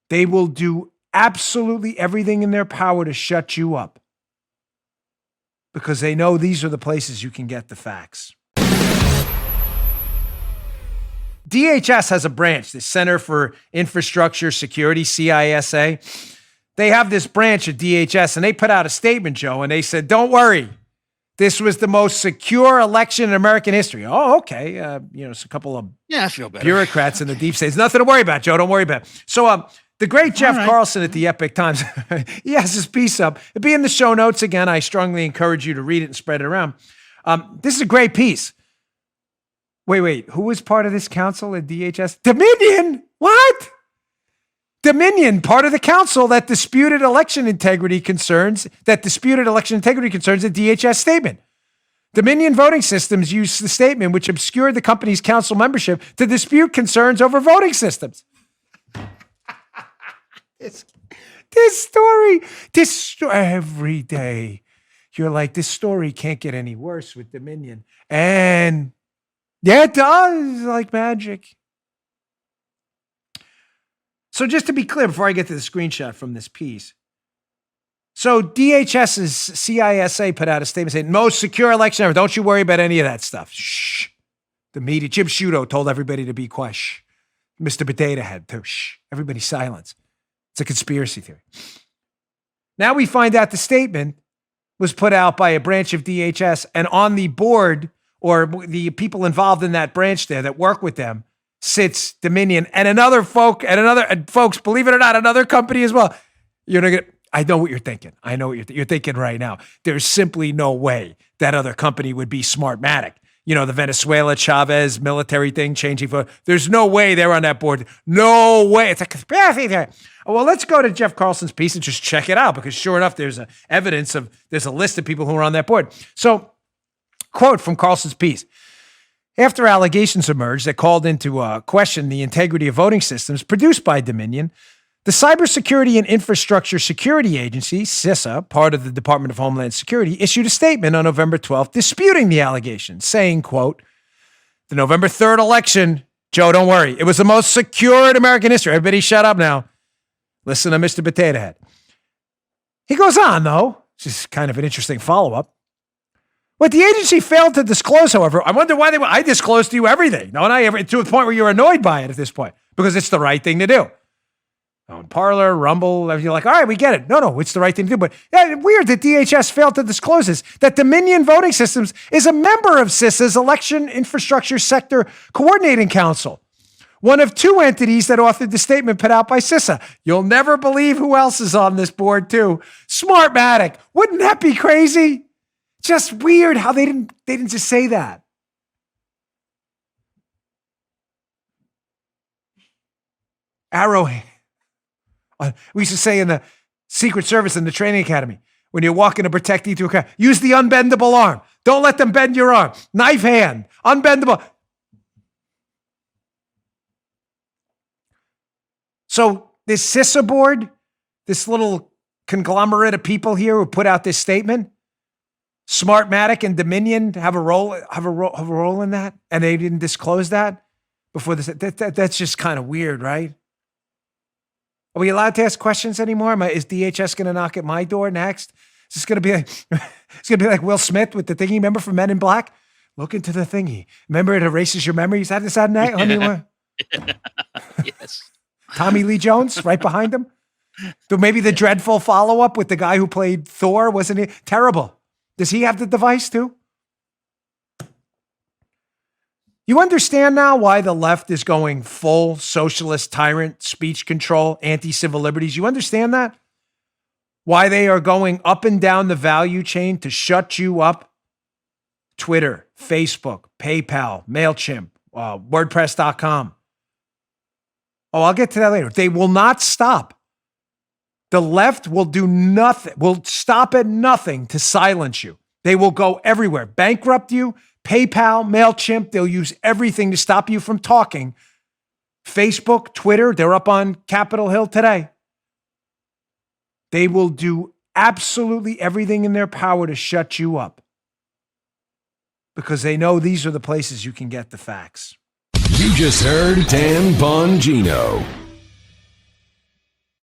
They will do absolutely everything in their power to shut you up because they know these are the places you can get the facts. DHS has a branch, the Center for Infrastructure Security, CISA. They have this branch at DHS, and they put out a statement, Joe, and they said, don't worry. This was the most secure election in American history. Oh, okay. It's a couple of I feel better. Bureaucrats in the deep state. There's nothing to worry about, Joe. Don't worry about it. So the great Jeff Carlson at the Epic Times, he has his piece up. It'll be in the show notes again. I strongly encourage you to read it and spread it around. This is a great piece. Wait. Who was part of this council at DHS? Dominion? What? Dominion, part of the council that disputed election integrity concerns at DHS statement. Dominion Voting Systems used the statement, which obscured the company's council membership, to dispute concerns over voting systems. This story, every day, you're like, this story can't get any worse with Dominion. And yeah, it does, like magic. So just to be clear, before I get to the screenshot from this piece. So DHS's CISA put out a statement saying, most secure election ever. Don't you worry about any of that stuff. Shh. The media, Jim Sciutto told everybody to be quiet. Shh. Mr. Potato Head, too. Shh. Everybody silence. It's a conspiracy theory. Now we find out the statement was put out by a branch of DHS, and on the board or the people involved in that branch there that work with them sits Dominion and folks, believe it or not, another company as well. I know what you're thinking. I know what you're thinking right now. There's simply no way that other company would be Smartmatic. The Venezuela Chavez military thing, changing vote. There's no way they're on that board. No way. It's a conspiracy theory. Well, let's go to Jeff Carlson's piece and just check it out, because sure enough, there's a list of people who are on that board. So, quote from Carlson's piece. After allegations emerged that called into question the integrity of voting systems produced by Dominion, the Cybersecurity and Infrastructure Security Agency, CISA, part of the Department of Homeland Security, issued a statement on November 12th disputing the allegations, saying, quote, the November 3rd election, Joe, don't worry, it was the most secure in American history. Everybody shut up now. Listen to Mr. Potato Head. He goes on, though, which is kind of an interesting follow-up. What the agency failed to disclose, however, I wonder why I disclosed to you everything. No, not every, to the point where you're annoyed by it at this point, because it's the right thing to do. On Parler, Rumble, you're like, all right, we get it. No, it's the right thing to do. But weird that DHS failed to disclose this, that Dominion Voting Systems is a member of CISA's Election Infrastructure Sector Coordinating Council, one of two entities that authored the statement put out by CISA. You'll never believe who else is on this board, too. Smartmatic. Wouldn't that be crazy? Just weird how they didn't just say that. Arrowhead. We used to say in the Secret Service and the training academy, when you're walking to protect E2, use the unbendable arm. Don't let them bend your arm. Knife hand, unbendable. So this CISA board, this little conglomerate of people here who put out this statement, Smartmatic and Dominion have a role in that, and they didn't disclose that before this. That's just kind of weird, right? Are we allowed to ask questions anymore? Is DHS going to knock at my door next? Is this going to be like, it's going to be like Will Smith with the thingy? Remember from Men in Black? Look into the thingy. Remember it erases your memories. Is that next? Yes. Tommy Lee Jones right behind him. So maybe the dreadful follow-up with the guy who played Thor, wasn't it? Terrible. Does he have the device too? You understand now why the left is going full socialist tyrant, speech control, anti-civil liberties? You understand that? Why they are going up and down the value chain to shut you up? Twitter, Facebook, PayPal, MailChimp, WordPress.com. Oh, I'll get to that later. They will not stop. The left will do nothing, will stop at nothing to silence you. They will go everywhere, bankrupt you, PayPal, MailChimp. They'll use everything to stop you from talking. Facebook, Twitter, they're up on Capitol Hill today. They will do absolutely everything in their power to shut you up because they know these are the places you can get the facts. You just heard Dan Bongino.